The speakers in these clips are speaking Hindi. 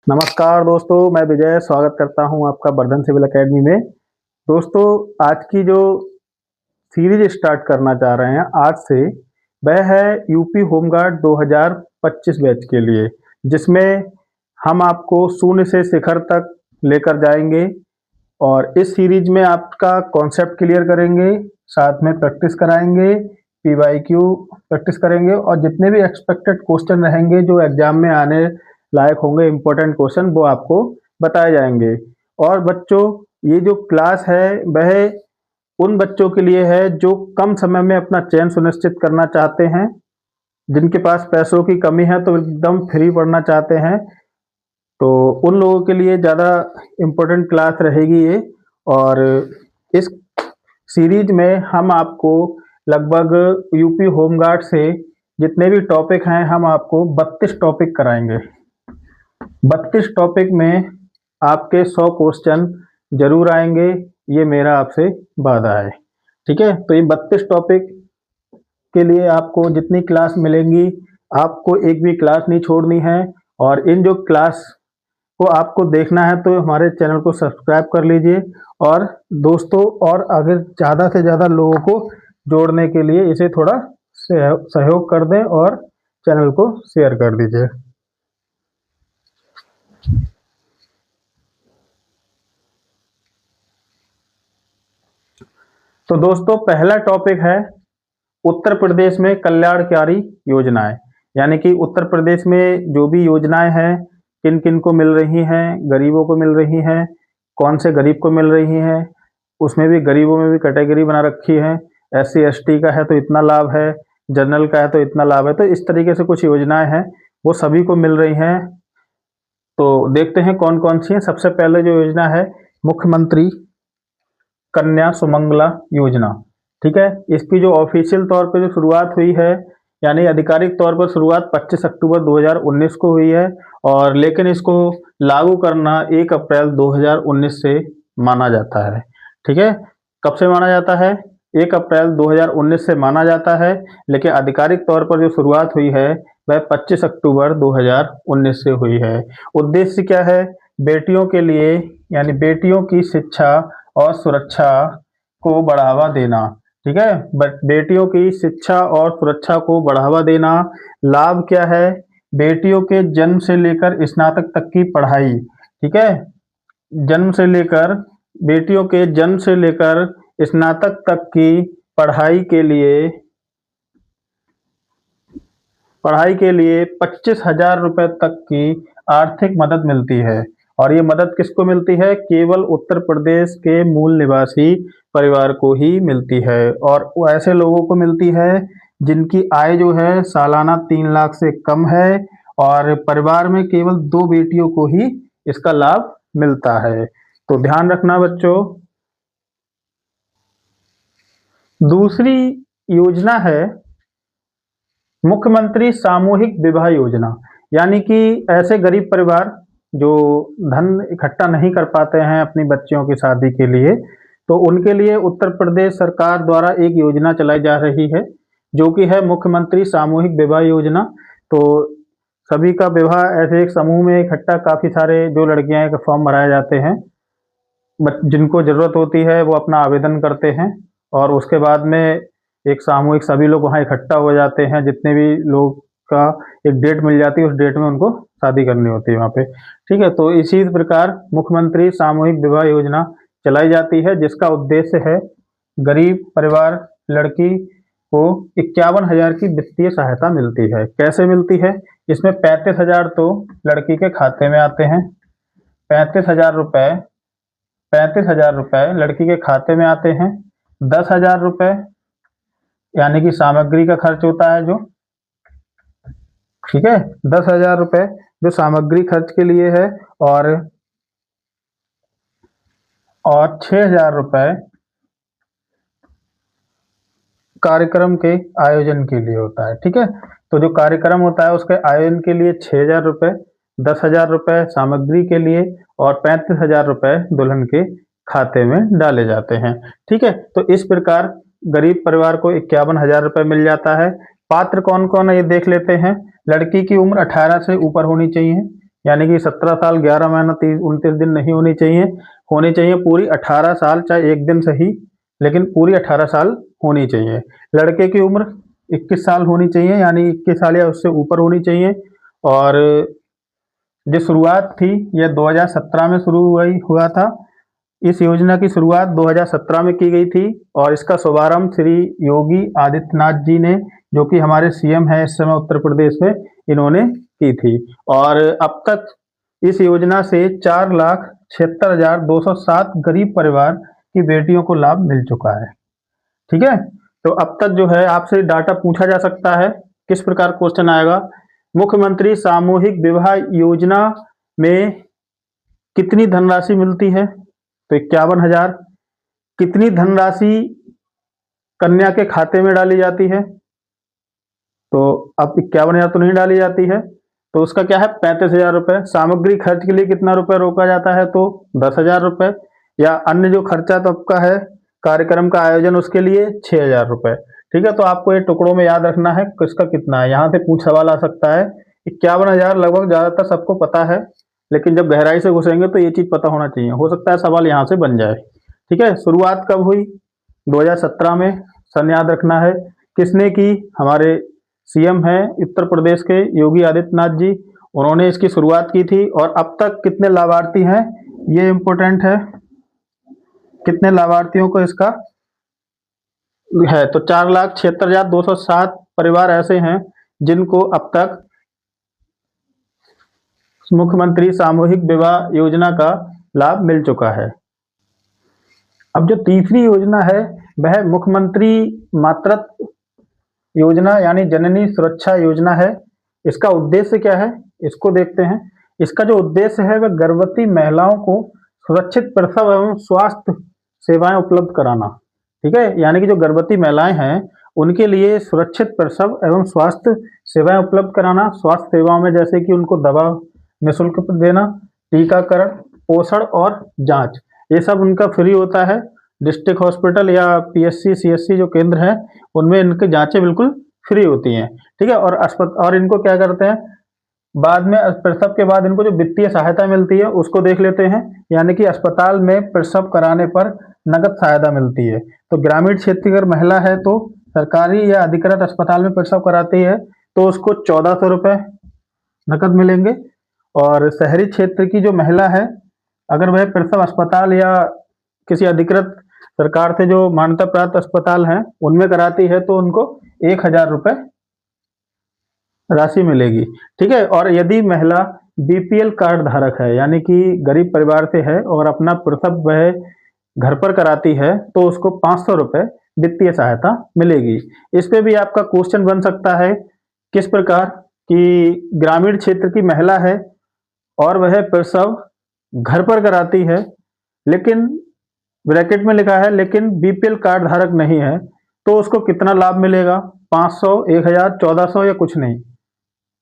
नमस्कार दोस्तों, मैं विजय स्वागत करता हूं आपका बर्धन सिविल एकेडमी में। दोस्तों, आज की जो सीरीज स्टार्ट करना चाह रहे हैं आज से, वह है यूपी होमगार्ड 2025 बैच के लिए, जिसमें हम आपको शून्य से शिखर तक लेकर जाएंगे और इस सीरीज में आपका कॉन्सेप्ट क्लियर करेंगे, साथ में प्रैक्टिस कराएंगे, पीवाईक्यू प्रैक्टिस करेंगे और जितने भी एक्सपेक्टेड क्वेश्चन रहेंगे जो एग्जाम में आने लायक होंगे, इम्पोर्टेंट क्वेश्चन, वो आपको बताए जाएंगे। और बच्चों, ये जो क्लास है वह उन बच्चों के लिए है जो कम समय में अपना चयन सुनिश्चित करना चाहते हैं, जिनके पास पैसों की कमी है तो एकदम फ्री पढ़ना चाहते हैं, तो उन लोगों के लिए ज़्यादा इम्पोर्टेंट क्लास रहेगी ये। और इस सीरीज में हम आपको लगभग यूपी होमगार्ड से जितने भी टॉपिक हैं, हम आपको 32 टॉपिक कराएंगे। 32 टॉपिक में आपके 100 क्वेश्चन जरूर आएंगे, ये मेरा आपसे वादा है। ठीक है, तो ये 32 टॉपिक के लिए आपको जितनी क्लास मिलेंगी, आपको एक भी क्लास नहीं छोड़नी है। और इन जो क्लास को आपको देखना है तो हमारे चैनल को सब्सक्राइब कर लीजिए और दोस्तों और अगर ज़्यादा से ज़्यादा लोगों को जोड़ने के लिए इसे थोड़ा सहयोग कर दें और चैनल को शेयर कर दीजिए। तो दोस्तों, पहला टॉपिक है उत्तर प्रदेश में कल्याणकारी योजनाएं, यानी कि उत्तर प्रदेश में जो भी योजनाएं हैं, किन किन को मिल रही हैं, गरीबों को मिल रही हैं, कौन से गरीब को मिल रही हैं, उसमें भी गरीबों में भी कैटेगरी बना रखी है। SC ST का है तो इतना लाभ है, जनरल का है तो इतना लाभ है, तो इस तरीके से कुछ योजनाएं हैं, वो सभी को मिल रही हैं। तो देखते हैं कौन कौन सी हैं। सबसे पहले जो योजना है, मुख्यमंत्री कन्या सुमंगला योजना। ठीक है, इसकी जो ऑफिशियल तौर पे जो शुरुआत हुई है, यानी आधिकारिक तौर पर शुरुआत 25 अक्टूबर 2019 को हुई है, और लेकिन इसको लागू करना 1 अप्रैल 2019 से माना जाता है। ठीक है, कब से माना जाता है? 1 अप्रैल 2019 से माना जाता है, लेकिन आधिकारिक तौर पर जो शुरुआत हुई है वह 25 अक्टूबर 2019 से हुई है। उद्देश्य क्या है? बेटियों के लिए, यानी बेटियों की शिक्षा और सुरक्षा को बढ़ावा देना। ठीक है, बेटियों की शिक्षा और सुरक्षा को बढ़ावा देना। लाभ क्या है? बेटियों के जन्म से लेकर स्नातक तक की पढ़ाई। ठीक है, जन्म से लेकर बेटियों के जन्म से लेकर स्नातक तक की पढ़ाई के लिए 25,000 रुपए तक की आर्थिक मदद मिलती है। और ये मदद किसको मिलती है? केवल उत्तर प्रदेश के मूल निवासी परिवार को ही मिलती है, और वो ऐसे लोगों को मिलती है जिनकी आय जो है सालाना 3 लाख से कम है, और परिवार में केवल 2 बेटियों को ही इसका लाभ मिलता है। तो ध्यान रखना बच्चों। दूसरी योजना है मुख्यमंत्री सामूहिक विवाह योजना, यानी कि ऐसे गरीब परिवार जो धन इकट्ठा नहीं कर पाते हैं अपनी बच्चियों की शादी के लिए, तो उनके लिए उत्तर प्रदेश सरकार द्वारा एक योजना चलाई जा रही है, जो कि है मुख्यमंत्री सामूहिक विवाह योजना। तो सभी का विवाह ऐसे एक समूह में इकट्ठा, काफ़ी सारे जो लड़कियां एक फॉर्म भराए जाते हैं, जिनको ज़रूरत होती है वो अपना आवेदन करते हैं, और उसके बाद में एक सामूहिक सभी लोग वहाँ इकट्ठा हो जाते हैं। जितने भी लोग का एक डेट मिल जाती है, उस डेट में उनको शादी करनी होती है वहाँ पे। ठीक है, तो इसी प्रकार मुख्यमंत्री सामूहिक विवाह योजना चलाई जाती है, जिसका उद्देश्य है गरीब परिवार लड़की को 51,000 की वित्तीय सहायता मिलती है। कैसे मिलती है? इसमें 35,000 तो लड़की के खाते में आते हैं, 35,000 रुपए लड़की के खाते में आते हैं। 10,000 रुपए यानी कि सामग्री का खर्च होता है जो, ठीक है, 10,000 रुपए जो सामग्री खर्च के लिए है, और 6,000 रुपए कार्यक्रम के आयोजन के लिए होता है। ठीक है, तो जो कार्यक्रम होता है उसके आयोजन के लिए 6,000 रुपए, 10,000 रुपए सामग्री के लिए, और 35,000 रुपए दुल्हन के खाते में डाले जाते हैं। ठीक है, तो इस प्रकार गरीब परिवार को 51,000 रुपए मिल जाता है। पात्र कौन कौन है ये देख लेते हैं। लड़की की उम्र 18 से ऊपर होनी चाहिए, यानी कि 17 साल 11 महीना 29 दिन नहीं होनी चाहिए, होनी चाहिए पूरी 18 साल, चाहे एक दिन सही, लेकिन पूरी 18 साल होनी चाहिए। लड़के की उम्र 21 साल होनी चाहिए, यानी 21 साल या उससे ऊपर होनी चाहिए। और जो शुरुआत थी यह 2017 में शुरू हुआ था। इस योजना की शुरुआत 2017 में की गई थी और इसका शुभारंभ श्री योगी आदित्यनाथ जी ने, जो कि हमारे सीएम हैं इस समय उत्तर प्रदेश में, इन्होंने की थी। और अब तक इस योजना से 4,76,207 गरीब परिवार की बेटियों को लाभ मिल चुका है। ठीक है, तो अब तक जो है आपसे डाटा पूछा जा सकता है। किस प्रकार क्वेश्चन आएगा, मुख्यमंत्री सामूहिक विवाह योजना में कितनी धनराशि मिलती है, तो 51,000। कितनी धनराशि कन्या के खाते में डाली जाती है, तो अब 51,000 तो नहीं डाली जाती है, तो उसका क्या है 35,000 रुपये। सामग्री खर्च के लिए कितना रुपये रोका जाता है, तो 10,000 रुपये। या अन्य जो खर्चा तो आपका है कार्यक्रम का आयोजन, उसके लिए 6,000 रुपये। ठीक है, तो आपको ये टुकड़ों में याद रखना है किसका कितना है, यहाँ से पूछ सवाल आ सकता है। 51,000 लगभग ज़्यादातर सबको पता है, लेकिन जब गहराई से घुसेंगे तो ये चीज़ पता होना चाहिए, हो सकता है सवाल यहाँ से बन जाए। ठीक है, शुरुआत कब हुई, 2017 में। सन याद रखना है। किसने की, हमारे सीएम हैं उत्तर प्रदेश के योगी आदित्यनाथ जी, उन्होंने इसकी शुरुआत की थी। और अब तक कितने लाभार्थी हैं, ये इंपॉर्टेंट है, कितने लाभार्थियों को इसका है, तो 4,76,207 परिवार ऐसे हैं जिनको अब तक मुख्यमंत्री सामूहिक विवाह योजना का लाभ मिल चुका है। अब जो तीसरी योजना है वह मुख्यमंत्री मातृत्व योजना यानी जननी सुरक्षा योजना है। इसका उद्देश्य क्या है, इसको देखते हैं। इसका जो उद्देश्य है वह गर्भवती महिलाओं को सुरक्षित प्रसव एवं स्वास्थ्य सेवाएं उपलब्ध कराना। ठीक है, यानी कि जो गर्भवती महिलाएं हैं उनके लिए सुरक्षित प्रसव एवं स्वास्थ्य सेवाएं उपलब्ध कराना। स्वास्थ्य सेवाओं में जैसे कि उनको दवा निःशुल्क देना, टीकाकरण, पोषण और जांच, ये सब उनका फ्री होता है। डिस्ट्रिक्ट हॉस्पिटल या पीएससी सीएससी जो केंद्र हैं उनमें इनकी जांचें बिल्कुल फ्री होती हैं। ठीक है, और इनको क्या करते हैं, बाद में प्रसव के बाद इनको जो वित्तीय सहायता मिलती है उसको देख लेते हैं। यानी कि अस्पताल में प्रसव कराने पर नगद सहायता मिलती है। तो ग्रामीण क्षेत्र की अगर महिला है तो सरकारी या अधिकृत अस्पताल में प्रसव कराती है तो उसको 1,400 रुपये नकद मिलेंगे। और शहरी क्षेत्र की जो महिला है अगर वह प्रसव अस्पताल या किसी अधिकृत सरकार से जो मान्यता प्राप्त अस्पताल हैं उनमें कराती है तो उनको 1,000 रुपये राशि मिलेगी। ठीक है, और यदि महिला बीपीएल कार्ड धारक है यानी कि गरीब परिवार से है और अपना प्रसव वह घर पर कराती है तो उसको 500 रुपये वित्तीय सहायता मिलेगी। इस पे भी आपका क्वेश्चन बन सकता है, किस प्रकार कि ग्रामीण क्षेत्र की महिला है और वह प्रसव घर पर कराती है, लेकिन ब्रैकेट में लिखा है लेकिन बीपीएल कार्ड धारक नहीं है, तो उसको कितना लाभ मिलेगा, 500, 1,000, 1,400 या कुछ नहीं।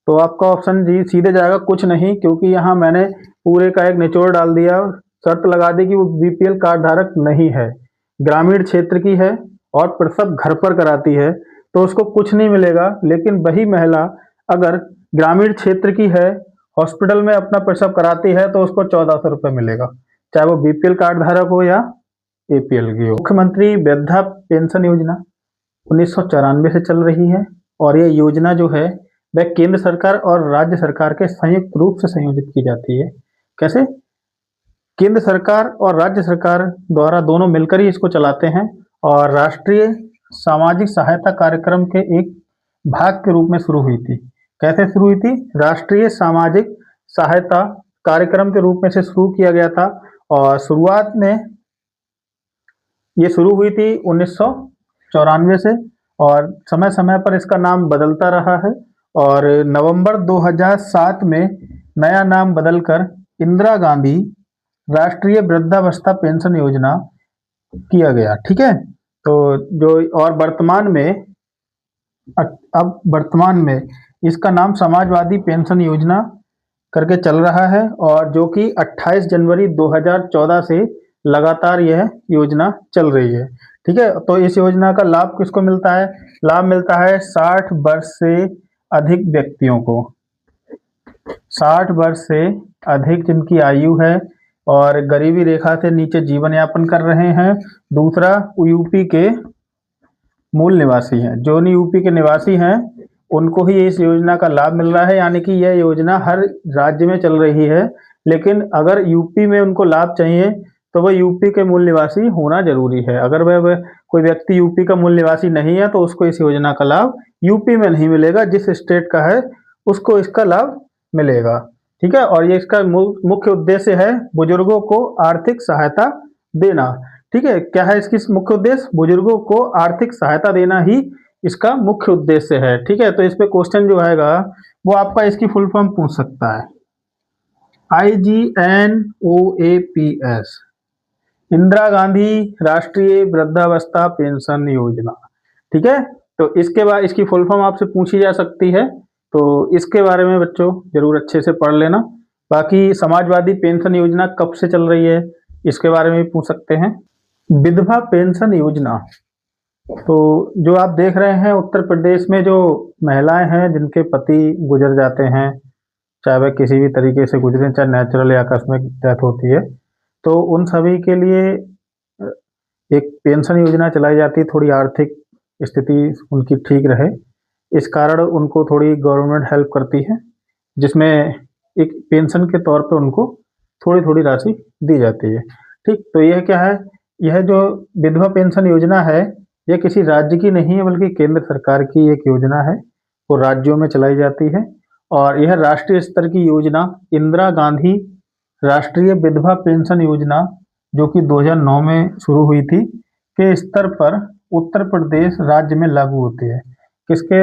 तो आपका ऑप्शन जी सीधे जाएगा कुछ नहीं, क्योंकि यहाँ मैंने पूरे का एक निचोड़ डाल दिया, शर्त लगा दी कि वो बीपीएल कार्ड धारक नहीं है, ग्रामीण क्षेत्र की है और प्रसव घर पर कराती है तो उसको कुछ नहीं मिलेगा। लेकिन वही महिला अगर ग्रामीण क्षेत्र की है, हॉस्पिटल में अपना प्रसव कराती है तो उसको 1,400 रुपये मिलेगा, चाहे वो बीपीएल कार्ड धारक हो या एपीएल की हो। मुख्यमंत्री वृद्धा पेंशन योजना 1994 से चल रही है और ये योजना जो है वह केंद्र सरकार और राज्य सरकार के संयुक्त रूप से संयोजित की जाती है। कैसे, केंद्र सरकार और राज्य सरकार द्वारा दोनों मिलकर ही इसको चलाते हैं और राष्ट्रीय सामाजिक सहायता कार्यक्रम के एक भाग के रूप में शुरू हुई थी। कैसे शुरू हुई थी, राष्ट्रीय सामाजिक सहायता कार्यक्रम के रूप में से शुरू किया गया था और शुरुआत में ये शुरू हुई थी 1994 से और समय समय पर इसका नाम बदलता रहा है और नवंबर 2007 में नया नाम बदलकर इंदिरा गांधी राष्ट्रीय वृद्धावस्था पेंशन योजना किया गया। ठीक है, तो जो और वर्तमान में इसका नाम समाजवादी पेंशन योजना करके चल रहा है और जो कि 28 जनवरी 2014 से लगातार यह योजना चल रही है। ठीक है, तो इस योजना का लाभ किसको मिलता है, लाभ मिलता है 60 वर्ष से अधिक व्यक्तियों को। 60 वर्ष से अधिक जिनकी आयु है और गरीबी रेखा से नीचे जीवन यापन कर रहे हैं। दूसरा, यूपी के मूल निवासी हैं, जो यूपी के निवासी हैं उनको ही इस योजना का लाभ मिल रहा है, यानी कि यह योजना हर राज्य में चल रही है, लेकिन अगर यूपी में उनको लाभ चाहिए तो वह यूपी के मूल निवासी होना जरूरी है। अगर वह कोई व्यक्ति यूपी का मूल निवासी नहीं है तो उसको इस योजना का लाभ यूपी में नहीं मिलेगा, जिस स्टेट का है उसको इसका लाभ मिलेगा। ठीक है, और ये इसका मुख्य उद्देश्य है बुजुर्गों को आर्थिक सहायता देना। ठीक है, क्या है इसकी मुख्य उद्देश्य? बुजुर्गों को आर्थिक सहायता देना ही इसका मुख्य उद्देश्य है। ठीक है, तो इस पे क्वेश्चन जो आएगा वो आपका इसकी फुल फॉर्म पूछ सकता है। IGNOAPS, इंदिरा गांधी राष्ट्रीय वृद्धावस्था पेंशन योजना। ठीक है, तो इसके बाद इसकी फुल फॉर्म आपसे पूछी जा सकती है, तो इसके बारे में बच्चों जरूर अच्छे से पढ़ लेना। बाकी समाजवादी पेंशन योजना कब से चल रही है इसके बारे में भी पूछ सकते हैं। विधवा पेंशन योजना, तो जो आप देख रहे हैं उत्तर प्रदेश में जो महिलाएं हैं जिनके पति गुजर जाते हैं, चाहे वह किसी भी तरीके से गुजरे, चाहे नेचुरल या आकस्मिक डेथ होती है, तो उन सभी के लिए एक पेंशन योजना चलाई जाती है, थोड़ी आर्थिक स्थिति उनकी ठीक रहे इस कारण उनको थोड़ी गवर्नमेंट हेल्प करती है, जिसमें एक पेंशन के तौर पे उनको थोड़ी थोड़ी राशि दी जाती है। ठीक, तो यह क्या है, यह जो विधवा पेंशन योजना है यह किसी राज्य की नहीं है बल्कि केंद्र सरकार की एक योजना है, वो राज्यों में चलाई जाती है। और यह राष्ट्रीय स्तर की योजना इंदिरा गांधी राष्ट्रीय विधवा पेंशन योजना जो कि 2009 में शुरू हुई थी के स्तर पर उत्तर प्रदेश राज्य में लागू होती है। किसके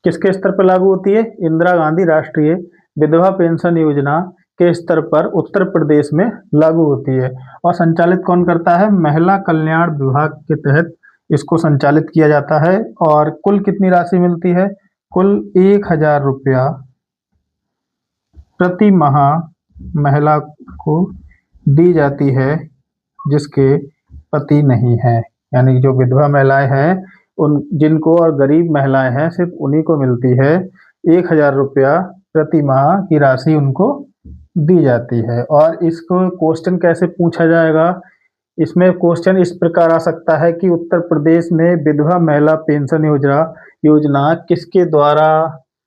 किसके स्तर पर लागू होती है? इंदिरा गांधी राष्ट्रीय विधवा पेंशन योजना के स्तर पर उत्तर प्रदेश में लागू होती है। और संचालित कौन करता है? महिला कल्याण विभाग के तहत इसको संचालित किया जाता है। और कुल कितनी राशि मिलती है? कुल 1000 रुपया प्रति माह महिला को दी जाती है जिसके पति नहीं है, यानी जो विधवा महिलाएं हैं उन जिनको और गरीब महिलाएं हैं सिर्फ उन्हीं को मिलती है 1000 रुपया प्रति माह की राशि उनको दी जाती है। और इसको क्वेश्चन कैसे पूछा जाएगा? इसमें क्वेश्चन इस प्रकार आ सकता है कि उत्तर प्रदेश में विधवा महिला पेंशन योजना किसके द्वारा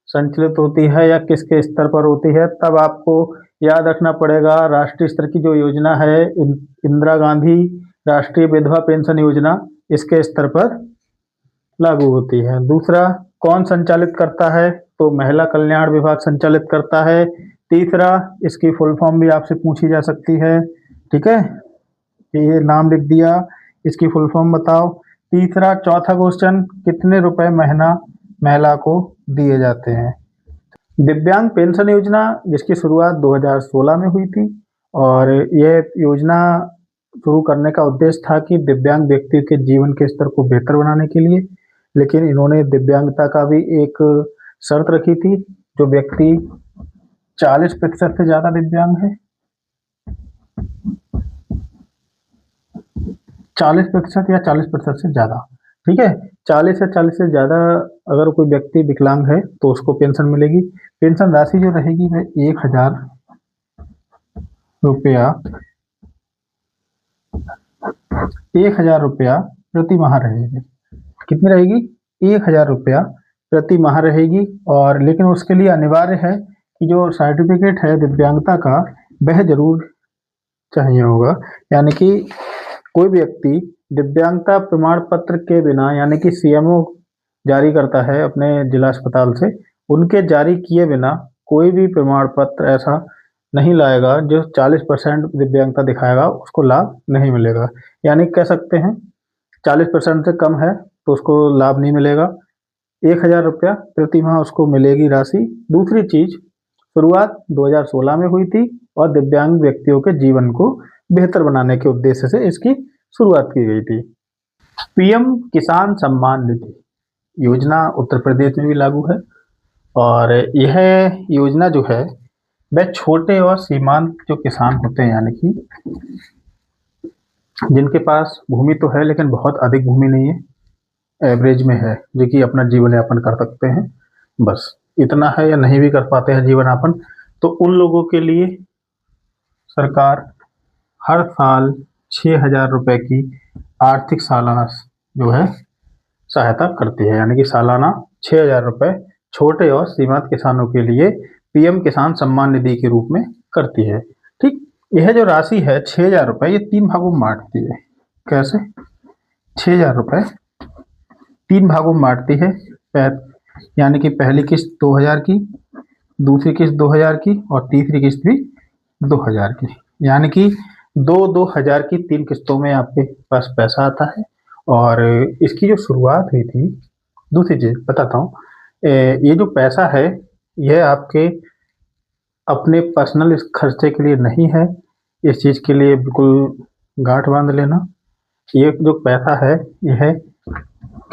संचालित होती है या किसके स्तर पर होती है। तब आपको याद रखना पड़ेगा राष्ट्रीय स्तर की जो योजना है इंदिरा गांधी राष्ट्रीय विधवा पेंशन योजना इसके स्तर पर लागू होती है। दूसरा, कौन संचालित करता है? तो महिला कल्याण विभाग संचालित करता है। तीसरा, इसकी फुल फॉर्म भी आपसे पूछी जा सकती है। ठीक है, ये नाम लिख दिया, इसकी फुल फॉर्म बताओ। तीसरा, चौथा क्वेश्चन, कितने रुपए महीना महिला को दिए जाते हैं? दिव्यांग पेंशन योजना जिसकी शुरुआत 2016 में हुई थी और यह योजना शुरू करने का उद्देश्य था कि दिव्यांग व्यक्ति के जीवन के स्तर को बेहतर बनाने के लिए, लेकिन इन्होंने दिव्यांगता का भी एक शर्त रखी थी। जो व्यक्ति 40% से ज़्यादा दिव्यांग है, 40% या 40% से ज़्यादा, ठीक है, 40 या 40 से ज़्यादा अगर कोई व्यक्ति विकलांग है तो उसको पेंशन मिलेगी। पेंशन राशि जो रहेगी वह 1000 रुपया 1000 रुपया प्रति माह रहेगी। कितनी रहेगी? 1000 रुपया प्रति माह रहेगी। और लेकिन उसके लिए अनिवार्य है कि जो सर्टिफिकेट है दिव्यांगता का वह जरूर चाहिए होगा, यानी कि कोई व्यक्ति दिव्यांगता प्रमाण पत्र के बिना, यानी कि सीएमओ जारी करता है अपने जिला अस्पताल से, उनके जारी किए बिना कोई भी प्रमाण पत्र ऐसा नहीं लाएगा जो 40% दिव्यांगता दिखाएगा, उसको लाभ नहीं मिलेगा। यानी कह सकते हैं 40% से कम है तो उसको लाभ नहीं मिलेगा। 1000 रुपया प्रति माह उसको मिलेगी राशि। दूसरी चीज, शुरुआत 2016 में हुई थी और दिव्यांग व्यक्तियों के जीवन को बेहतर बनाने के उद्देश्य से इसकी शुरुआत की गई थी। पीएम किसान सम्मान निधि योजना उत्तर प्रदेश में भी लागू है और यह योजना जो है वह छोटे और सीमांत जो किसान होते हैं, यानी कि जिनके पास भूमि तो है लेकिन बहुत अधिक भूमि नहीं है, एवरेज में है, जो कि अपना जीवन यापन कर सकते हैं बस, इतना है या नहीं भी कर पाते हैं जीवन यापन, तो उन लोगों के लिए सरकार हर साल 6,000 रुपए की आर्थिक सालाना जो है सहायता करती है। यानी कि सालाना 6,000 रुपए छोटे और सीमांत किसानों के लिए पीएम किसान सम्मान निधि के रूप में करती है। ठीक, यह जो राशि है 6,000 रुपए, ये 3 भागों में बांटती है। कैसे? 6,000 रुपए 3 भागों में बांटती है। यानी कि पहली किस्त 2,000 की, दूसरी किस्त 2,000 की और तीसरी किस्त भी 2,000 की। यानी कि 2,000 की 3 किस्तों में आपके पास पैसा आता है। और इसकी जो शुरुआत हुई थी, दूसरी चीज बताता हूँ, ये जो पैसा है यह आपके अपने पर्सनल इस खर्चे के लिए नहीं है। इस चीज के लिए बिल्कुल गांठ बांध लेना। ये जो पैसा है यह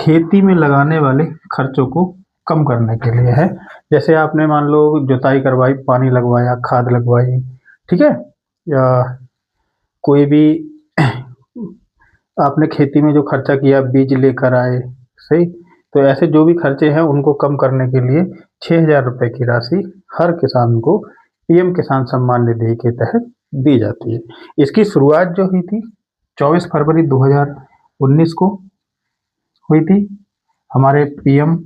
खेती में लगाने वाले खर्चों को कम करने के लिए है। जैसे आपने मान लो जुताई करवाई, पानी लगवाया, खाद लगवाई, ठीक है, या कोई भी आपने खेती में जो खर्चा किया, बीज लेकर आए, सही, तो ऐसे जो भी खर्चे हैं उनको कम करने के लिए 6,000 रुपए की राशि हर किसान को पीएम किसान सम्मान निधि के तहत दी जाती है। इसकी शुरुआत जो हुई थी 24 फरवरी 2019 को हुई थी, हमारे पीएम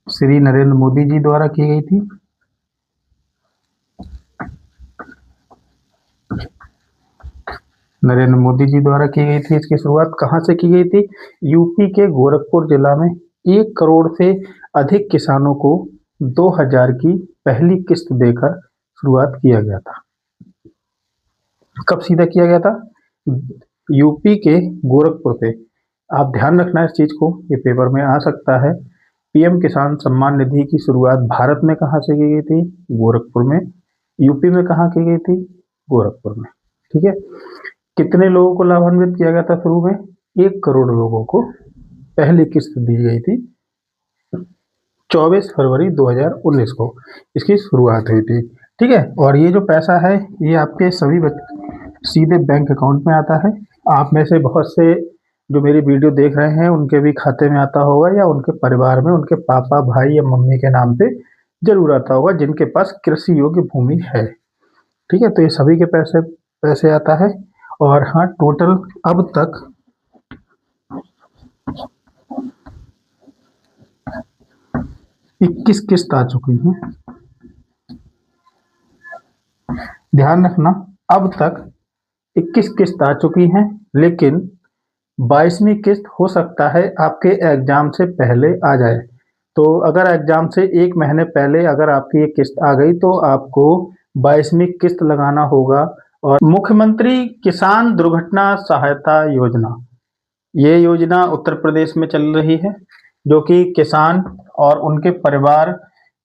श्री नरेंद्र मोदी जी द्वारा की गई थी। नरेंद्र मोदी जी द्वारा की गई थी। इसकी शुरुआत कहाँ से की गई थी? यूपी के गोरखपुर जिला में 1 करोड़ से अधिक किसानों को 2,000 की पहली किस्त देकर शुरुआत किया गया था। कब सीधा किया गया था? यूपी के गोरखपुर से। आप ध्यान रखना इस चीज को, ये पेपर में आ सकता है। पीएम किसान सम्मान निधि की शुरुआत भारत में कहाँ से की गई थी? गोरखपुर में। यूपी में कहाँ की गई थी? गोरखपुर में। ठीक है, कितने लोगों को लाभान्वित किया गया था शुरू में? 1 करोड़ लोगों को पहली किस्त दी गई थी। 24 फरवरी 2019 को इसकी शुरुआत हुई थी। ठीक है, और ये जो पैसा है ये आपके सभी सीधे बैंक अकाउंट में आता है। आप में से बहुत से जो मेरी वीडियो देख रहे हैं उनके भी खाते में आता होगा, या उनके परिवार में उनके पापा, भाई या मम्मी के नाम पे जरूर आता होगा जिनके पास कृषि योग्य भूमि है। ठीक है, तो ये सभी के पैसे पैसे आता है। और हाँ, टोटल अब तक 21 किस्त आ चुकी हैं। ध्यान रखना, अब तक 21 किस्त आ चुकी हैं, लेकिन 22वीं किस्त हो सकता है आपके एग्जाम से पहले आ जाए। तो अगर एग्जाम से 1 महीने पहले अगर आपकी ये किस्त आ गई तो आपको 22वीं किस्त लगाना होगा। और मुख्यमंत्री किसान दुर्घटना सहायता योजना, ये योजना उत्तर प्रदेश में चल रही है, जो कि किसान और उनके परिवार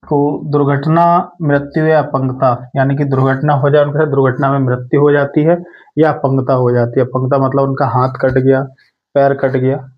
को दुर्घटना, मृत्यु या अपंगता, यानी कि दुर्घटना हो जाए, उनके साथ दुर्घटना में मृत्यु हो जाती है या अपंगता हो जाती है। अपंगता मतलब उनका हाथ कट गया, पैर कट गया,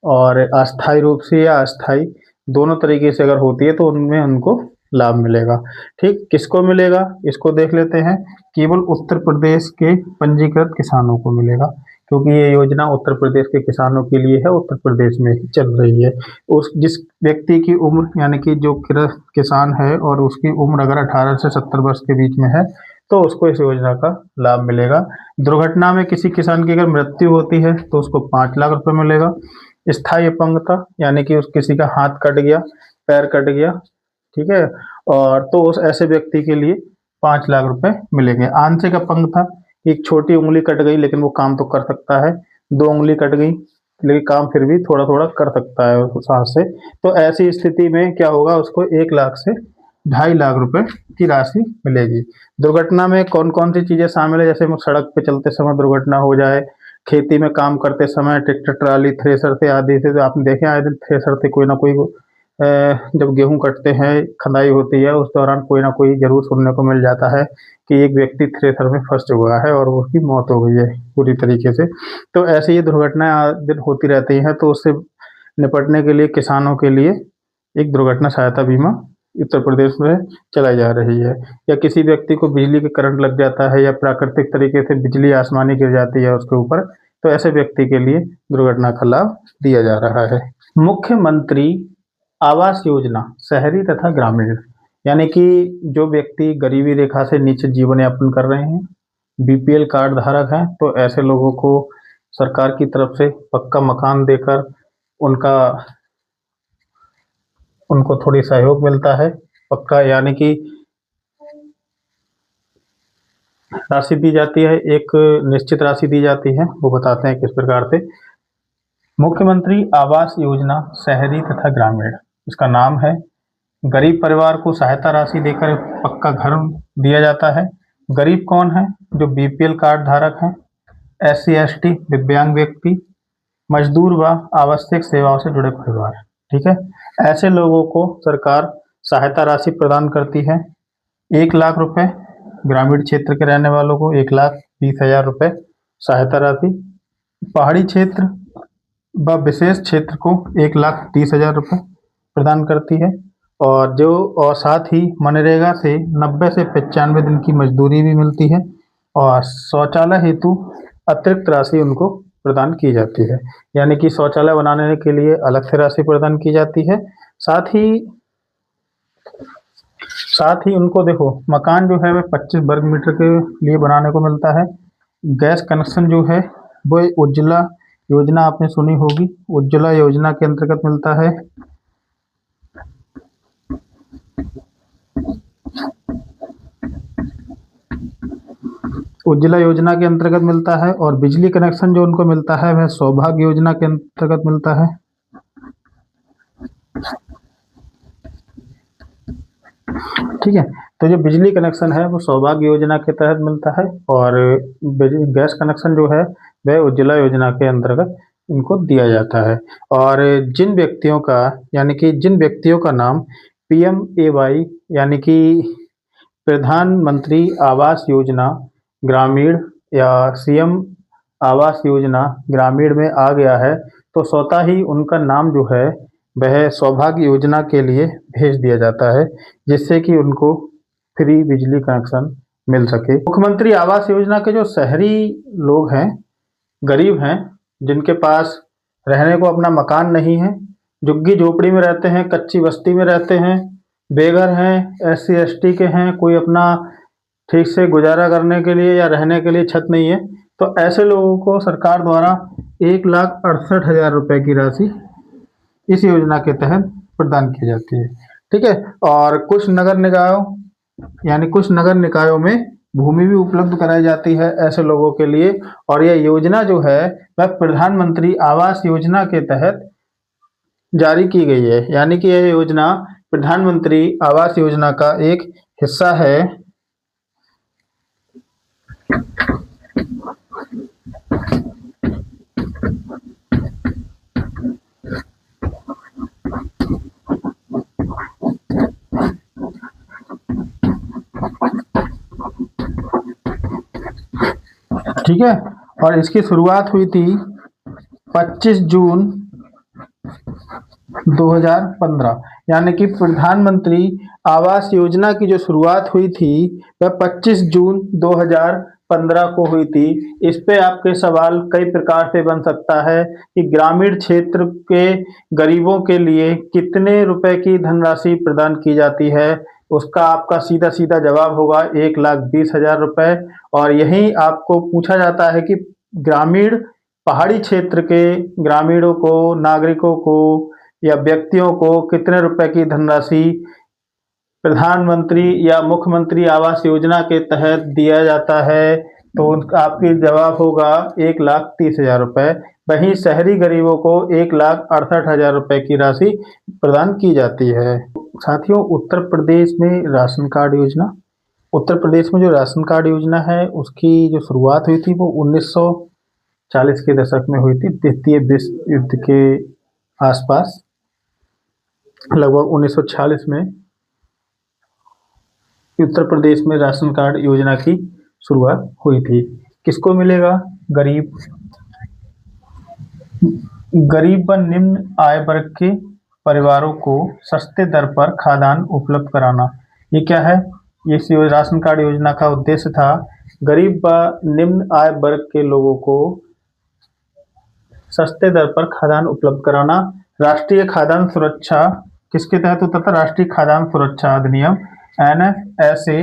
और अस्थायी रूप से या अस्थायी दोनों तरीके से अगर होती है तो उनमें उनको लाभ मिलेगा। ठीक, किसको मिलेगा इसको देख लेते हैं। केवल उत्तर प्रदेश के पंजीकृत किसानों को मिलेगा, क्योंकि ये योजना उत्तर प्रदेश के किसानों के लिए है, उत्तर प्रदेश में ही चल रही है। उस जिस व्यक्ति की उम्र, यानी कि जो किसान है और उसकी उम्र अगर 18 से 70 वर्ष के बीच में है तो उसको इस योजना का लाभ मिलेगा। दुर्घटना में किसी किसान की अगर मृत्यु होती है तो उसको 5 लाख रुपए मिलेगा। स्थायी अपंगता, यानी कि उस किसी का हाथ कट गया, पैर कट गया, ठीक है, और तो उस ऐसे व्यक्ति के लिए 5 लाख रुपए मिलेंगे। आंशिक अपंगता, एक छोटी उंगली कट गई लेकिन वो काम तो कर सकता है, 2 उंगली कट गई लेकिन काम फिर भी थोड़ा थोड़ा कर सकता है उस हाथ से, तो ऐसी स्थिति में क्या होगा, उसको 1 लाख से 2.5 लाख रुपए की राशि मिलेगी। दुर्घटना में कौन कौन सी चीजें शामिल है? जैसे सड़क पे चलते समय दुर्घटना हो जाए, खेती में काम करते समय ट्रैक्टर, ट्राली, थ्रेसर से आदि से, तो आपने देखे आए दिन थ्रेसर से कोई ना कोई जब गेहूं कटते हैं, खदाई होती है, उस दौरान कोई ना कोई जरूर सुनने को मिल जाता है कि एक व्यक्ति थ्रेसर में फंस चुका है और उसकी मौत हो गई है पूरी तरीके से। तो ऐसे ये दुर्घटनाएं दिन होती रहती हैं, तो उससे निपटने के लिए किसानों के लिए एक दुर्घटना सहायता बीमा उत्तर प्रदेश में चलाई जा रही है। या किसी व्यक्ति को बिजली के करंट लग जाता है या प्राकृतिक तरीके से बिजली आसमानी गिर जाती है उसके ऊपर, तो ऐसे व्यक्ति के लिए दुर्घटना का लाभ दिया जा रहा है। मुख्यमंत्री आवास योजना शहरी तथा ग्रामीण, यानी कि जो व्यक्ति गरीबी रेखा से नीचे जीवन यापन कर रहे हैं, बीपीएल कार्ड धारक हैं, तो ऐसे लोगों को सरकार की तरफ से पक्का मकान देकर उनका उनको थोड़ी सहयोग मिलता है। पक्का यानी कि राशि दी जाती है, एक निश्चित राशि दी जाती है, वो बताते हैं किस प्रकार से। मुख्यमंत्री आवास योजना शहरी तथा ग्रामीण, इसका नाम है। गरीब परिवार को सहायता राशि देकर पक्का घर दिया जाता है। गरीब कौन है? जो बीपीएल कार्ड धारक हैं, एससी एसटी, दिव्यांग व्यक्ति, मजदूर व आवश्यक सेवाओं से जुड़े परिवार। ठीक है, ऐसे लोगों को सरकार सहायता राशि प्रदान करती है। 1 लाख रुपए ग्रामीण क्षेत्र के रहने वालों को 1,20,000 रुपए सहायता राशि, पहाड़ी क्षेत्र व विशेष क्षेत्र को 1,30,000 रुपए प्रदान करती है। और साथ ही मनरेगा से 90 से 95 दिन की मजदूरी भी मिलती है और शौचालय हेतु अतिरिक्त राशि उनको प्रदान की जाती है, यानी कि शौचालय बनाने के लिए अलग से राशि प्रदान की जाती है। साथ ही उनको देखो मकान जो है वह 25 वर्ग मीटर के लिए बनाने को मिलता है। गैस कनेक्शन जो है वो उज्ज्वला योजना आपने सुनी होगी, उज्ज्वला योजना के अंतर्गत मिलता है। उज्ज्वला योजना के अंतर्गत मिलता है और बिजली कनेक्शन जो उनको मिलता है वह सौभाग्य योजना के अंतर्गत मिलता है। ठीक है, तो जो बिजली कनेक्शन है वो सौभाग्य योजना के तहत मिलता है और गैस कनेक्शन जो है वह उज्ज्वला योजना के अंतर्गत इनको दिया जाता है। और जिन व्यक्तियों का नाम PMAY यानी कि प्रधानमंत्री आवास योजना ग्रामीण या CM आवास योजना ग्रामीण में आ गया है, तो स्वतः ही उनका नाम जो है वह सौभाग्य योजना के लिए भेज दिया जाता है, जिससे कि उनको फ्री बिजली कनेक्शन मिल सके। मुख्यमंत्री आवास योजना के जो शहरी लोग हैं, गरीब हैं, जिनके पास रहने को अपना मकान नहीं है, झुग्गी झोपड़ी में रहते हैं, कच्ची बस्ती में रहते हैं, बेघर हैं, SC ST के हैं, कोई अपना ठीक से गुजारा करने के लिए या रहने के लिए छत नहीं है, तो ऐसे लोगों को सरकार द्वारा 1,68,000 रुपए की राशि इस योजना के तहत प्रदान की जाती है। ठीक है, और कुछ नगर निकायों में भूमि भी उपलब्ध कराई जाती है ऐसे लोगों के लिए। और यह योजना जो है वह प्रधानमंत्री आवास योजना के तहत जारी की गई है, यानी कि यह योजना प्रधानमंत्री आवास योजना का एक हिस्सा है। ठीक है, और इसकी शुरुआत हुई थी 25 जून 2015, यानी कि प्रधानमंत्री आवास योजना की जो शुरुआत हुई थी वह 25 जून 2015 को हुई थी। इस पे आपके सवाल कई प्रकार से बन सकता है कि ग्रामीण क्षेत्र के गरीबों के लिए कितने रुपए की धनराशि प्रदान की जाती है, उसका आपका सीधा सीधा जवाब होगा 1,20,000 रुपए। और यही आपको पूछा जाता है कि ग्रामीण पहाड़ी क्षेत्र के ग्रामीणों को, नागरिकों को या व्यक्तियों को कितने रुपए की धनराशि प्रधानमंत्री या मुख्यमंत्री आवास योजना के तहत दिया जाता है, तो आपकी जवाब होगा 1,30,000 रुपए। वहीं शहरी गरीबों को 1,68,000 रुपए की राशि प्रदान की जाती है। साथियों, उत्तर प्रदेश में राशन कार्ड योजना, उत्तर प्रदेश में जो राशन कार्ड योजना है उसकी जो शुरुआत हुई थी वो 1940 के दशक में हुई थी, द्वितीय विश्व युद्ध के आसपास, लगभग 1946 में उत्तर प्रदेश में राशन कार्ड योजना की शुरुआत हुई थी। किसको मिलेगा? गरीब व निम्न आय वर्ग के परिवारों को सस्ते दर पर खाद्यान्न उपलब्ध कराना। ये क्या है? इस राशन कार्ड योजना का उद्देश्य था गरीब व निम्न आय वर्ग के लोगों को सस्ते दर पर खाद्यान्न उपलब्ध कराना। राष्ट्रीय खाद्यान्न सुरक्षा किसके तहत होता था? राष्ट्रीय खाद्यान्न सुरक्षा अधिनियम NFSA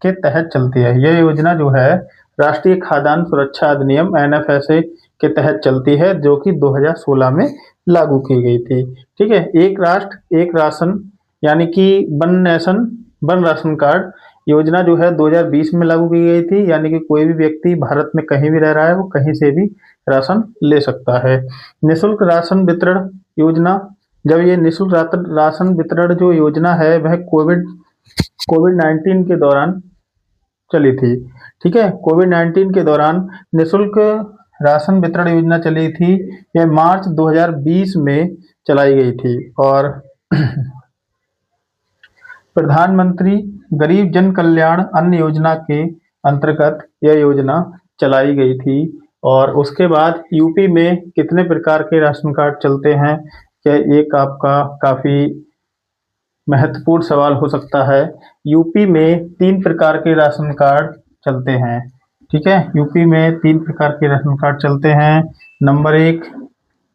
के तहत चलती है। यह योजना जो है राष्ट्रीय खाद्यान्न सुरक्षा अधिनियम NFSA के तहत चलती है, जो कि 2016 में लागू की गई थी। ठीक है, एक राष्ट्र एक राशन यानी कि one nation one ration card योजना जो है 2020 में लागू की गई थी, यानी कि कोई भी व्यक्ति भारत में कहीं भी रह रहा है वो कहीं से भी राशन ले सकता है। निःशुल्क राशन वितरण योजना, जब ये निःशुल्क राशन वितरण जो योजना है वह कोविड 19 के दौरान चली थी। ठीक है, कोविड 19 के दौरान निःशुल्क राशन वितरण योजना चली थी। यह मार्च 2020 में चलाई गई थी और प्रधानमंत्री गरीब जन कल्याण अन्न योजना के अंतर्गत यह योजना चलाई गई थी। और उसके बाद यूपी में कितने प्रकार के राशन कार्ड चलते हैं, यह एक आपका काफ़ी महत्वपूर्ण सवाल हो सकता है। यूपी में 3 प्रकार के राशन कार्ड चलते हैं। ठीक है, यूपी में 3 प्रकार के राशन कार्ड चलते हैं। नंबर 1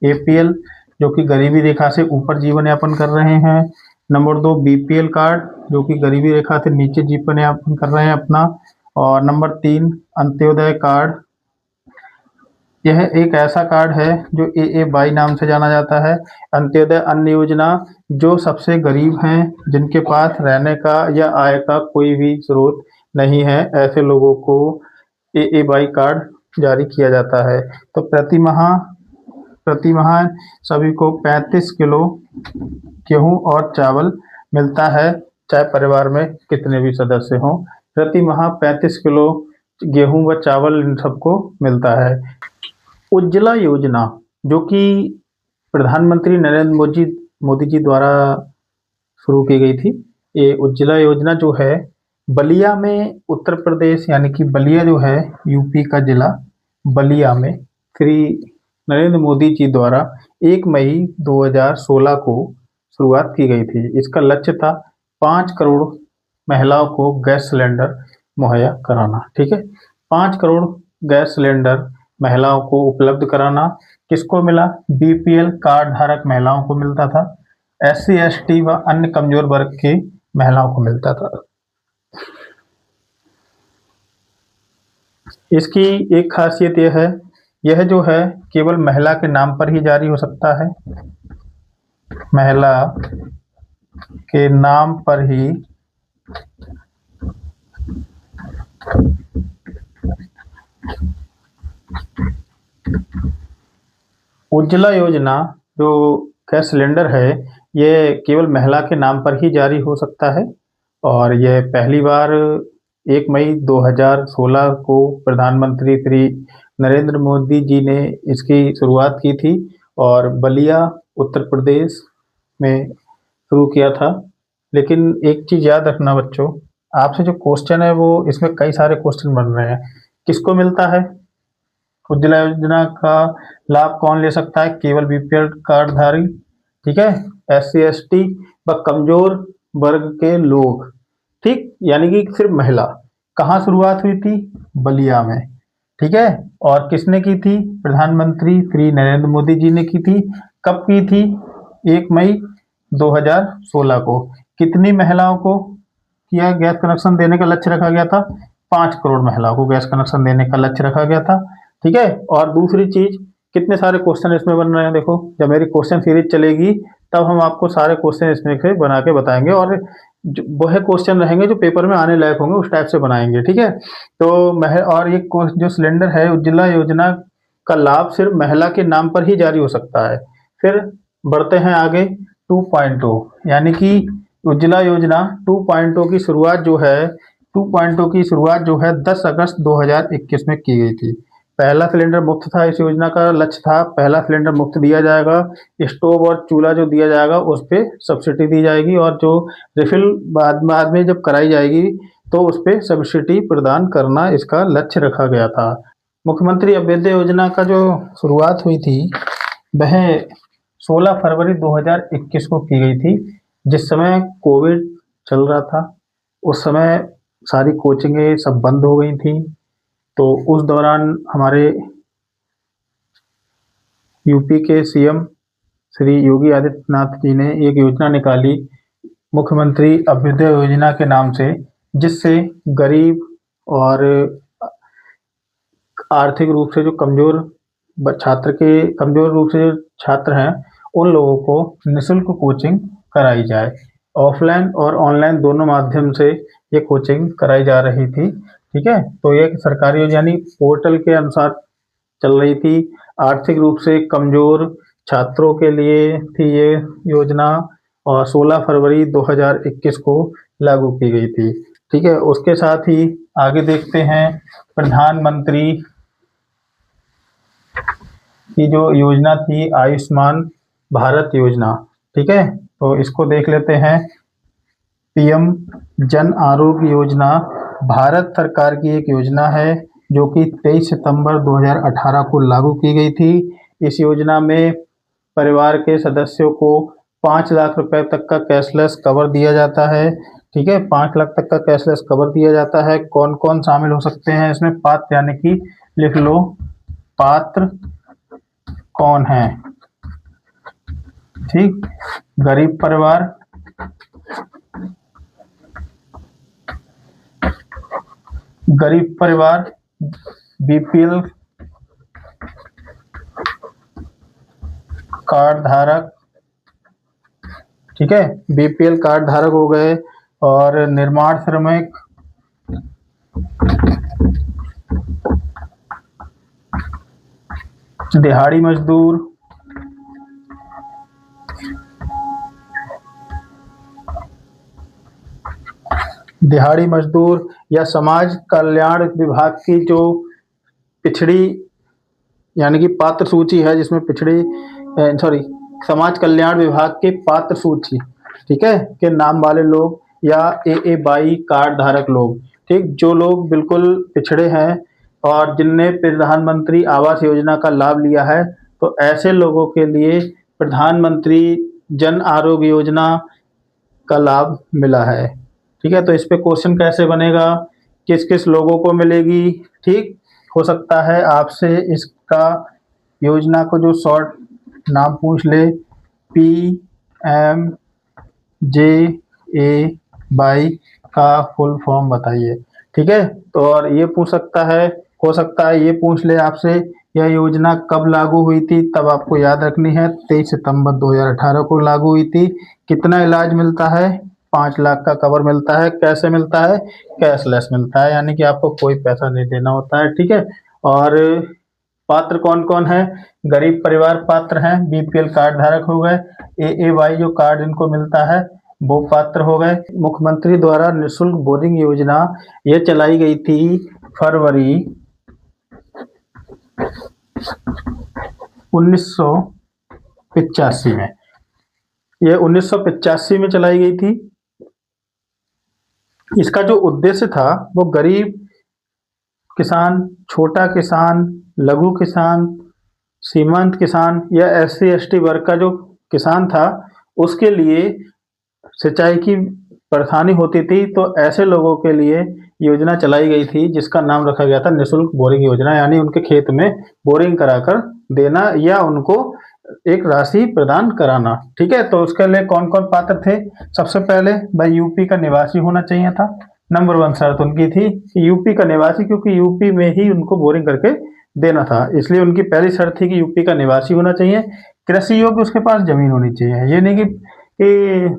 APL, जो कि गरीबी रेखा से ऊपर जीवन यापन कर रहे हैं। नंबर 2 BPL कार्ड, जो कि गरीबी रेखा से नीचे जीवन यापन कर रहे हैं अपना। और नंबर 3 अंत्योदय कार्ड। यह एक ऐसा कार्ड है जो AAY नाम से जाना जाता है। अंत्योदय अन्न योजना, जो सबसे गरीब हैं, जिनके पास रहने का या आय का कोई भी स्रोत नहीं है, ऐसे लोगों को AAY कार्ड जारी किया जाता है। तो प्रति माह सभी को 35 किलो गेहूं और चावल मिलता है, चाहे परिवार में कितने भी सदस्य हों। प्रति माह 35 किलो गेहूं व चावल इन सबको मिलता है। उज्ज्वला योजना, जो कि प्रधानमंत्री नरेंद्र मोदी जी द्वारा शुरू की गई थी। ये उज्ज्वला योजना जो है बलिया में, उत्तर प्रदेश यानी कि बलिया जो है यूपी का जिला, बलिया में श्री नरेंद्र मोदी जी द्वारा 1 मई 2016 को शुरुआत की गई थी। इसका लक्ष्य था 5 करोड़ महिलाओं को गैस सिलेंडर मुहैया कराना। ठीक है, 5 करोड़ गैस सिलेंडर महिलाओं को उपलब्ध कराना। किसको मिला? BPL कार्ड धारक महिलाओं को मिलता था। SC ST व अन्य कमजोर वर्ग की महिलाओं को मिलता था। इसकी एक खासियत यह है, यह जो है केवल महिला के नाम पर ही जारी हो सकता है। महिला के नाम पर ही उज्ज्वला योजना जो गैस सिलेंडर है, ये केवल महिला के नाम पर ही जारी हो सकता है। और यह पहली बार 1 मई 2016 को प्रधानमंत्री श्री नरेंद्र मोदी जी ने इसकी शुरुआत की थी और बलिया उत्तर प्रदेश में शुरू किया था। लेकिन एक चीज़ याद रखना बच्चों, आपसे जो क्वेश्चन है वो इसमें कई सारे क्वेश्चन बन रहे हैं। किसको मिलता है उज्ज्वला योजना का लाभ? कौन ले सकता है? केवल BPL कार्डधारी, ठीक है, SC ST व कमजोर वर्ग के लोग। ठीक, यानी कि सिर्फ महिला। कहाँ शुरुआत हुई थी? बलिया में। ठीक है, और किसने की थी? प्रधानमंत्री श्री नरेंद्र मोदी जी ने की थी। कब की थी? 1 मई 2016 को। कितनी महिलाओं को किया गैस कनेक्शन देने का लक्ष्य रखा गया था? 5 करोड़ महिलाओं को गैस कनेक्शन देने का लक्ष्य रखा गया था। ठीक है, और दूसरी चीज, कितने सारे क्वेश्चन इसमें बन रहे हैं देखो। जब मेरी क्वेश्चन सीरीज चलेगी तब हम आपको सारे क्वेश्चन इसमें से बना के बताएंगे, और वह क्वेश्चन रहेंगे जो पेपर में आने लायक होंगे, उस टाइप से बनाएंगे। ठीक है, तो और ये जो सिलेंडर है, उज्ज्वला योजना का लाभ सिर्फ महिला के नाम पर ही जारी हो सकता है। फिर बढ़ते हैं आगे 2.0, यानी कि उज्ज्वला योजना 2.0 की शुरुआत जो है 2.0 की शुरुआत जो है 10 अगस्त 2021 में की गई थी। पहला सिलेंडर मुफ्त था। इस योजना का लक्ष्य था पहला सिलेंडर मुफ्त दिया जाएगा, स्टोव और चूल्हा जो दिया जाएगा उस पर सब्सिडी दी जाएगी, और जो रिफिल बाद में जब कराई जाएगी तो उस पर सब्सिडी प्रदान करना इसका लक्ष्य रखा गया था। मुख्यमंत्री अभ्युदय योजना का जो शुरुआत हुई थी वह 16 फरवरी 2021 को की गई थी, जिस समय कोविड चल रहा था। उस समय सारी कोचिंगें सब बंद हो गई थी, तो उस दौरान हमारे यूपी के CM श्री योगी आदित्यनाथ जी ने एक योजना निकाली, मुख्यमंत्री अभ्युदय योजना के नाम से, जिससे गरीब और आर्थिक रूप से जो कमजोर रूप से जो छात्र हैं, उन लोगों को निःशुल्क कोचिंग कराई जाए। ऑफलाइन और ऑनलाइन दोनों माध्यम से ये कोचिंग कराई जा रही थी। ठीक है, तो ये सरकारी योजना यानी पोर्टल के अनुसार चल रही थी। आर्थिक रूप से कमजोर छात्रों के लिए थी ये योजना, और 16 फरवरी 2021 को लागू की गई थी। ठीक है, उसके साथ ही आगे देखते हैं प्रधानमंत्री की जो योजना थी, आयुष्मान भारत योजना। ठीक है, तो इसको देख लेते हैं। पीएम जन आरोग्य योजना भारत सरकार की एक योजना है जो कि 23 सितंबर 2018 को लागू की गई थी। इस योजना में परिवार के सदस्यों को 5 लाख रुपए तक का कैशलेस कवर दिया जाता है। ठीक है, 5 लाख तक का कैशलेस कवर दिया जाता है। कौन कौन शामिल हो सकते हैं इसमें? पात्र, यानी कि लिख लो, पात्र कौन है? ठीक, गरीब परिवार, बीपीएल कार्ड धारक। ठीक है, बीपीएल कार्ड धारक हो गए, और निर्माण श्रमिक, दिहाड़ी मजदूर, या समाज कल्याण विभाग की जो पिछड़ी यानी कि पात्र सूची है, जिसमें समाज कल्याण विभाग के पात्र सूची, ठीक है, के नाम वाले लोग, या AA22 कार्ड धारक लोग। ठीक, जो लोग बिल्कुल पिछड़े हैं और जिनने प्रधानमंत्री आवास योजना का लाभ लिया है, तो ऐसे लोगों के लिए प्रधानमंत्री जन आरोग्य योजना का लाभ मिला है। ठीक है, तो इस पे क्वेश्चन कैसे बनेगा, किस किस लोगों को मिलेगी? ठीक, हो सकता है आपसे इसका योजना को जो शॉर्ट नाम पूछ ले, PMJAY का फुल फॉर्म बताइए। ठीक है, तो और ये पूछ सकता है, हो सकता है ये पूछ ले आपसे, यह योजना कब लागू हुई थी? तब आपको याद रखनी है 23 सितंबर 2018 को लागू हुई थी। कितना इलाज मिलता है? 5 लाख का कवर मिलता है। कैसे मिलता है? कैशलेस मिलता है, यानी कि आपको कोई पैसा नहीं देना होता है। ठीक है, और पात्र कौन कौन है? गरीब परिवार पात्र हैं, बीपीएल कार्ड धारक हो गए, AA22 जो कार्ड इनको मिलता है वो पात्र हो गए। मुख्यमंत्री द्वारा निःशुल्क बोरिंग योजना ये चलाई गई थी फरवरी 1985 में। ये 1985 में चलाई गई थी। इसका जो उद्देश्य था वो गरीब किसान, छोटा किसान, लघु किसान, सीमांत किसान या SC ST वर्ग का जो किसान था, उसके लिए सिंचाई की परेशानी होती थी, तो ऐसे लोगों के लिए योजना चलाई गई थी जिसका नाम रखा गया था निःशुल्क बोरिंग योजना, यानी उनके खेत में बोरिंग कराकर देना या उनको एक राशि प्रदान कराना। ठीक है, तो उसके लिए कौन कौन पात्र थे? सबसे पहले भाई यूपी का निवासी होना चाहिए था। नंबर 1 शर्त उनकी थी कि यूपी का निवासी, क्योंकि यूपी में ही उनको बोरिंग करके देना था, इसलिए उनकी पहली शर्त थी कि यूपी का निवासी होना चाहिए। कृषि योग्य उसके पास जमीन होनी चाहिए, ये नहीं कि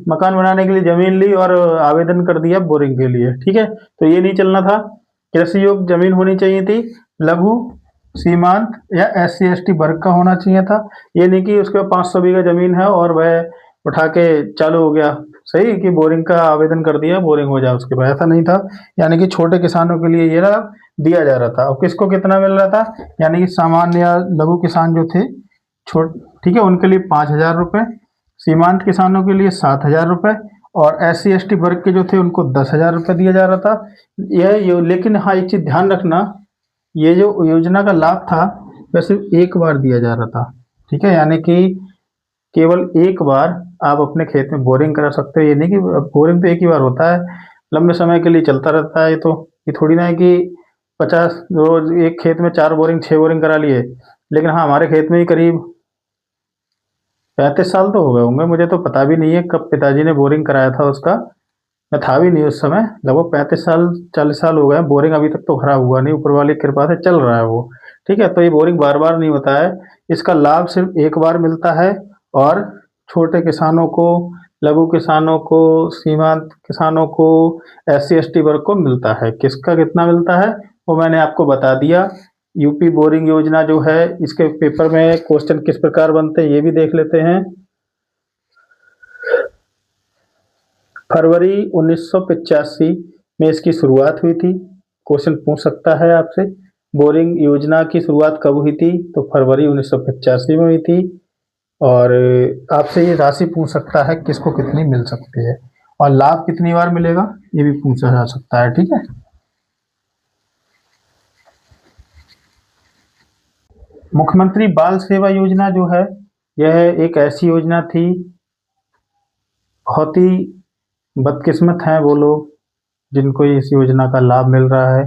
मकान बनाने के लिए जमीन ली और आवेदन कर दिया बोरिंग के लिए। ठीक है, तो ये नहीं चलना था। कृषि योग्य जमीन होनी चाहिए थी। लघु, सीमांत या SC ST वर्ग का होना चाहिए था। ये नहीं कि उसके 500 बीघा जमीन है और वह उठा के चालू हो गया, सही कि बोरिंग का आवेदन कर दिया, बोरिंग हो जाए उसके बाद, ऐसा नहीं था। यानी कि छोटे किसानों के लिए ये लाभ दिया जा रहा था। और किसको कितना मिल रहा था? यानी कि सामान्य या लघु किसान जो थे ठीक है, उनके लिए 5,000 रुपये, सीमांत किसानों के लिए 7,000 रुपये, और SC ST वर्ग के जो थे उनको 10,000 रुपये दिया जा रहा था। लेकिन हाँ, एक चीज ध्यान रखना, ये जो योजना का लाभ था वह सिर्फ एक बार दिया जा रहा था। ठीक है, यानी कि केवल एक बार आप अपने खेत में बोरिंग करा सकते हो। ये नहीं कि बोरिंग तो एक ही बार होता है, लंबे समय के लिए चलता रहता है। तो ये थोड़ी ना है कि 50 रोज एक खेत में 4 बोरिंग 6 बोरिंग करा लिए। लेकिन हाँ, हमारे खेत में ही करीब 35 साल तो हो गए होंगे, मुझे तो पता भी नहीं है कब पिताजी ने बोरिंग कराया था उसका। मैं था भी नहीं उस समय। लगभग 35 साल 40 साल हो गए हैं, बोरिंग अभी तक तो खराब हुआ नहीं, ऊपर वाली की कृपा से चल रहा है वो। ठीक है, तो ये बोरिंग बार बार नहीं होता है, इसका लाभ सिर्फ एक बार मिलता है। और छोटे किसानों को, लघु किसानों को, सीमांत किसानों को, SC ST वर्ग को मिलता है। किसका कितना मिलता है वो मैंने आपको बता दिया। यूपी बोरिंग योजना जो है, इसके पेपर में क्वेश्चन किस प्रकार बनते हैं ये भी देख लेते हैं। फरवरी 1985 में इसकी शुरुआत हुई थी। क्वेश्चन पूछ सकता है आपसे, बोरिंग योजना की शुरुआत कब हुई थी? तो फरवरी 1985 में हुई थी। और आपसे ये राशि पूछ सकता है किसको कितनी मिल सकती है, और लाभ कितनी बार मिलेगा ये भी पूछा जा सकता है। ठीक है, मुख्यमंत्री बाल सेवा योजना जो है, यह एक ऐसी योजना थी, बहुत ही बदकिस्मत हैं वो लोग जिनको इस योजना का लाभ मिल रहा है।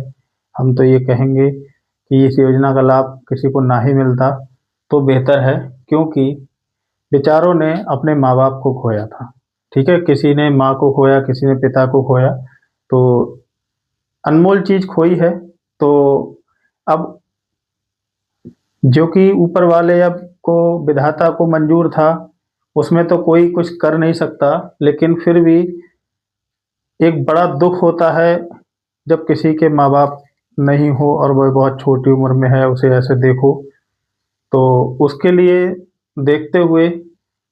हम तो ये कहेंगे कि इस योजना का लाभ किसी को ना ही मिलता तो बेहतर है, क्योंकि बेचारों ने अपने माँ बाप को खोया था। ठीक है, किसी ने माँ को खोया, किसी ने पिता को खोया, तो अनमोल चीज खोई है। तो अब जो कि ऊपर वाले अब को, विधाता को मंजूर था, उसमें तो कोई कुछ कर नहीं सकता। लेकिन फिर भी एक बड़ा दुख होता है जब किसी के माँ बाप नहीं हो और वह बहुत छोटी उम्र में है, उसे ऐसे देखो। तो उसके लिए देखते हुए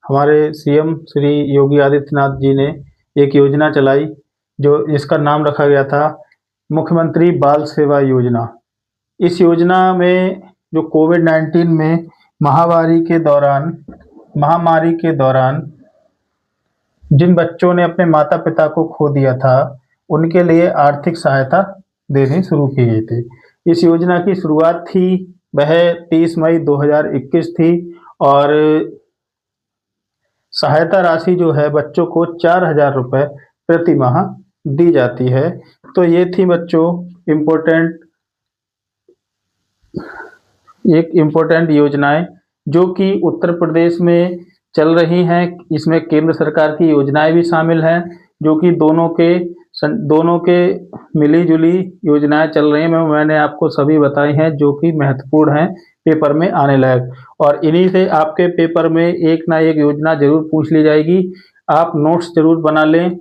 हमारे CM श्री योगी आदित्यनाथ जी ने एक योजना चलाई, जो इसका नाम रखा गया था मुख्यमंत्री बाल सेवा योजना। इस योजना में जो कोविड-19 में महामारी के दौरान जिन बच्चों ने अपने माता पिता को खो दिया था, उनके लिए आर्थिक सहायता देनी शुरू की गई थी। इस योजना की शुरुआत थी वह 30 मई 2021 थी। और सहायता राशि जो है बच्चों को 4,000 रुपये प्रति माह दी जाती है। तो ये थी बच्चों इम्पोर्टेंट योजनाएं जो कि उत्तर प्रदेश में चल रही हैं। इसमें केंद्र सरकार की योजनाएं भी शामिल हैं, जो कि दोनों के मिली जुली योजनाएं चल रही हैं। मैंने आपको सभी बताई हैं जो कि महत्वपूर्ण हैं, पेपर में आने लायक। और इन्हीं से आपके पेपर में एक ना एक योजना जरूर पूछ ली जाएगी। आप नोट्स जरूर बना लें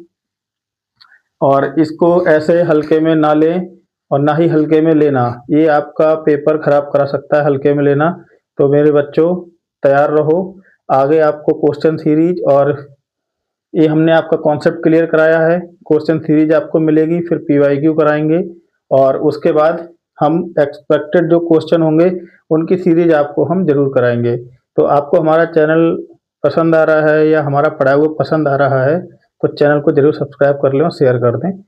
और इसको ऐसे हल्के में ना लें, और ना ही हल्के में लेना, ये आपका पेपर खराब करा सकता है हल्के में लेना। तो मेरे बच्चों, तैयार रहो। आगे आपको क्वेश्चन सीरीज, और ये हमने आपका कॉन्सेप्ट क्लियर कराया है, क्वेश्चन सीरीज आपको मिलेगी, फिर PYQ कराएंगे, और उसके बाद हम एक्सपेक्टेड जो क्वेश्चन होंगे उनकी सीरीज आपको हम जरूर कराएंगे। तो आपको हमारा चैनल पसंद आ रहा है या हमारा पढ़ाया हुआ पसंद आ रहा है, तो चैनल को जरूर सब्सक्राइब कर लें और शेयर कर दें।